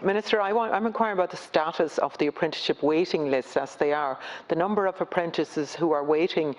Minister, I'm inquiring about the status of the apprenticeship waiting lists as they are. The number of apprentices who are waiting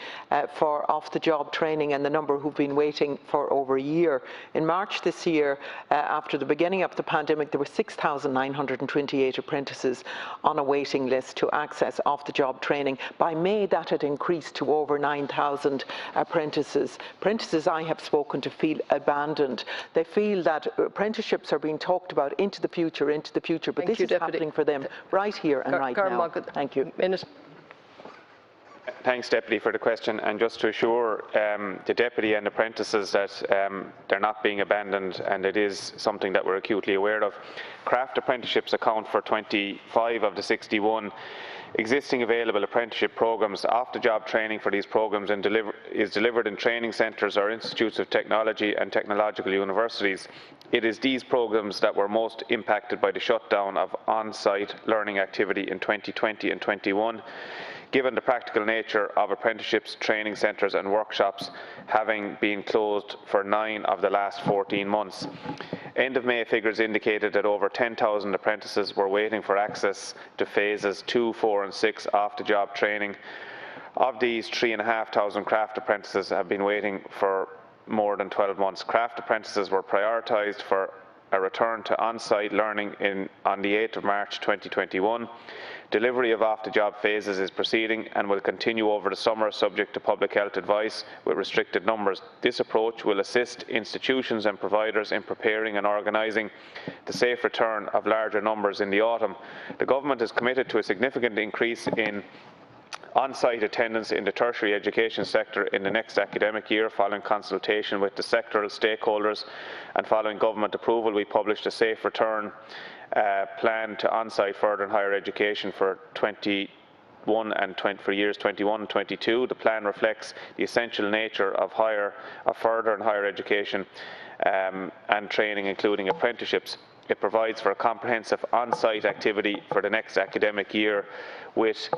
for off-the-job training and the number who've been waiting for over a year. In March this year, after the beginning of the pandemic, there were 6,928 apprentices on a waiting list to access off-the-job training. By May, that had increased to over 9,000 apprentices. Apprentices I have spoken to feel abandoned. They feel that apprenticeships are being talked about into the future, but this is happening for them right here and right now. Thank you. Minister. Thanks, Deputy, for the question. And just to assure the Deputy and apprentices that they're not being abandoned, and it is something that we're acutely aware of. Craft apprenticeships account for 25 of the 61 existing available apprenticeship programmes. Off-the-job training for these programmes is delivered in training centres or institutes of technology and technological universities. It is these programmes that were most impacted by the shutdown of on-site learning activity in 2020 and 21. Given the practical nature of apprenticeships, training centres and workshops having been closed for 9 of the last 14 months. End of May figures indicated that over 10,000 apprentices were waiting for access to phases 2, 4 and 6 off-the-job training. Of these, 3,500 craft apprentices have been waiting for more than 12 months. Craft apprentices were prioritised for a return to on-site learning on the 8th of March 2021. Delivery of off-the-job phases is proceeding and will continue over the summer, subject to public health advice with restricted numbers. This approach will assist institutions and providers in preparing and organising the safe return of larger numbers in the autumn. The Government is committed to a significant increase in on-site attendance in the tertiary education sector in the next academic year. Following consultation with the sectoral stakeholders and following Government approval, we published a safe return plan to on-site further and higher education for years 21 and 22. The plan reflects the essential nature of further and higher education and training, including apprenticeships. It provides for a comprehensive on-site activity for the next academic year with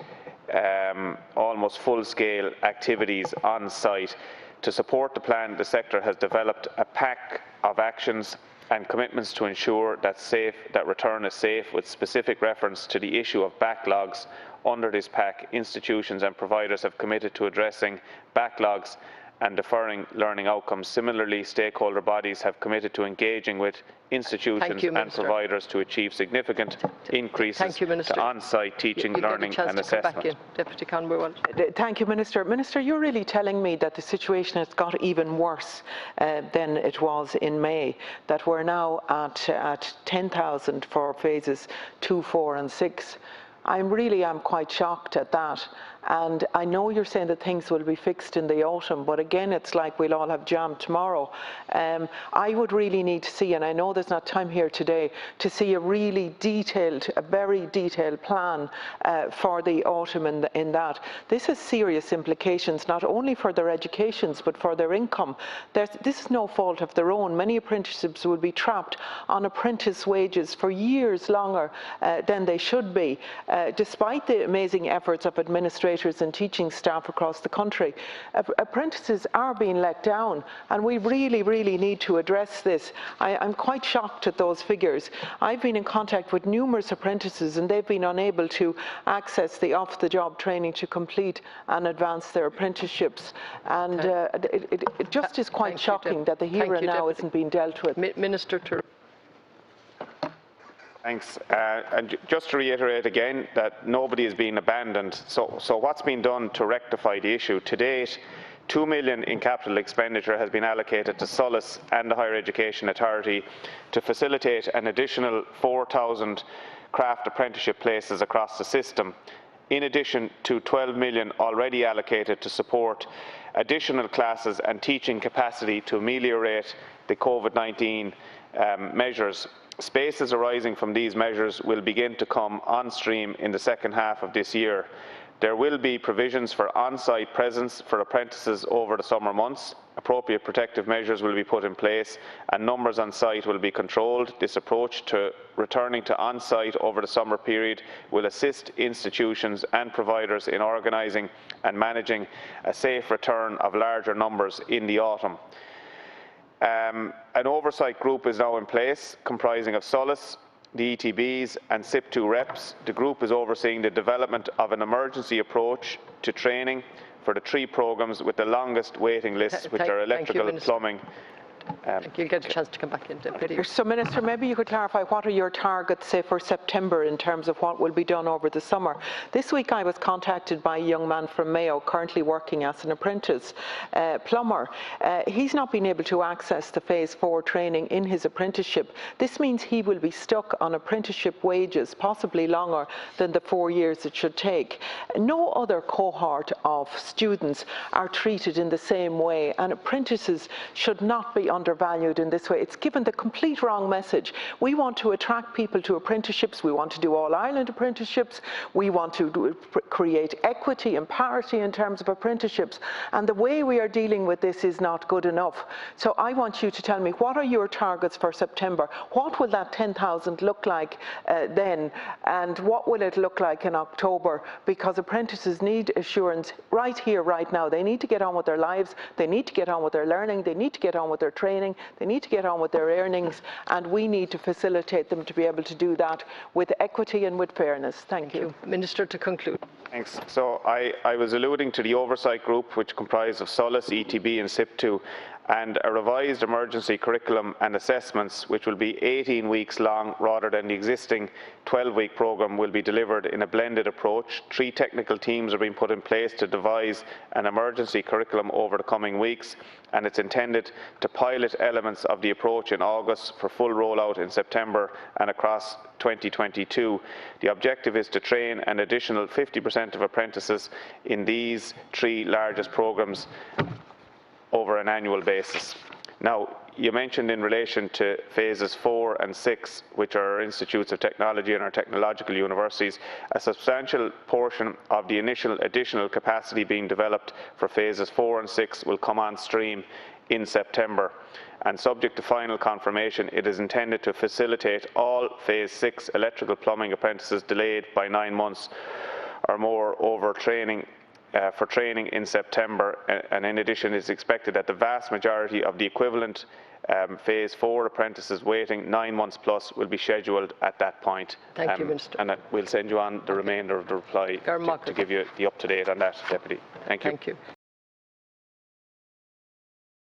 almost full-scale activities on-site. To support the plan, the sector has developed a pack of actions and commitments to ensure that return is safe, with specific reference to the issue of backlogs. Under this pack, institutions and providers have committed to addressing backlogs and deferring learning outcomes. Similarly, stakeholder bodies have committed to engaging with institutions and providers to achieve significant increases to on-site teaching, learning and assessment. Deputy Conway-Walsh. Thank you, Minister. Minister, you're really telling me that the situation has got even worse than it was in May, that we're now at 10,000 for phases 2, 4 and 6. I'm quite shocked at that. And I know you're saying that things will be fixed in the autumn, but again, it's like we'll all have jam tomorrow. I would really need to see, and I know there's not time here today, to see a very detailed plan for the autumn in that. This has serious implications, not only for their educations, but for their income. This is no fault of their own. Many apprenticeships will be trapped on apprentice wages for years longer than they should be, despite the amazing efforts of administrators and teaching staff across the country. Apprentices are being let down, and we really need to address this. I'm quite shocked at those figures. I've been in contact with numerous apprentices, and they've been unable to access the off-the-job training to complete and advance their apprenticeships. And it just is quite shocking that the here and now isn't being dealt with. Minister. Thanks. And just to reiterate again that nobody is being abandoned. So what's been done to rectify the issue? To date, 2 million in capital expenditure has been allocated to SOLAS and the Higher Education Authority to facilitate an additional 4,000 craft apprenticeship places across the system, in addition to 12 million already allocated to support additional classes and teaching capacity to ameliorate the COVID-19 measures. Spaces arising from these measures will begin to come on stream in the second half of this year. There will be provisions for on-site presence for apprentices over the summer months. Appropriate protective measures will be put in place and numbers on site will be controlled. This approach to returning to on-site over the summer period will assist institutions and providers in organising and managing a safe return of larger numbers in the autumn. An oversight group is now in place, comprising of SOLAS, the ETBs and SIP2 reps, the group is overseeing the development of an emergency approach to training for the 3 programmes with the longest waiting lists, which are electrical, plumbing. You'll get a chance to come back in, Deputy. So, Minister, maybe you could clarify what are your targets, say, for September in terms of what will be done over the summer. This week I was contacted by a young man from Mayo currently working as an apprentice plumber. He's not been able to access the Phase 4 training in his apprenticeship. This means he will be stuck on apprenticeship wages, possibly longer than the 4 years it should take. No other cohort of students are treated in the same way, and apprentices should not be undervalued in this way. It's given the complete wrong message. We want to attract people to apprenticeships. We want to do all Ireland apprenticeships. We want to create equity and parity in terms of apprenticeships. And the way we are dealing with this is not good enough. So I want you to tell me, what are your targets for September? What will that 10,000 look like then? And what will it look like in October? Because apprentices need assurance right here, right now. They need to get on with their lives. They need to get on with their learning. They need to get on with their training, they need to get on with their earnings, and we need to facilitate them to be able to do that with equity and with fairness. Thank you. Minister, to conclude. Thanks. So I was alluding to the oversight group, which comprised of SOLAS, ETB and SIP2, and a revised emergency curriculum and assessments, which will be 18 weeks long rather than the existing 12-week programme, will be delivered in a blended approach. 3 technical teams are being put in place to devise an emergency curriculum over the coming weeks, and it's intended to pilot elements of the approach in August for full rollout in September and across 2022. The objective is to train an additional 50% of apprentices in these 3 largest programmes over an annual basis. Now, you mentioned in relation to phases 4 and 6, which are our institutes of technology and our technological universities, a substantial portion of the initial additional capacity being developed for phases 4 and 6 will come on stream in September. And subject to final confirmation, it is intended to facilitate all phase 6 electrical plumbing apprentices delayed by 9 months or more over training for training in September, and in addition it's expected that the vast majority of the equivalent phase 4 apprentices waiting 9 months plus will be scheduled at that point. Thank you, Minister. And we'll send you on the remainder of the reply to give you the up-to-date on that, Deputy. Thank you. Thank you.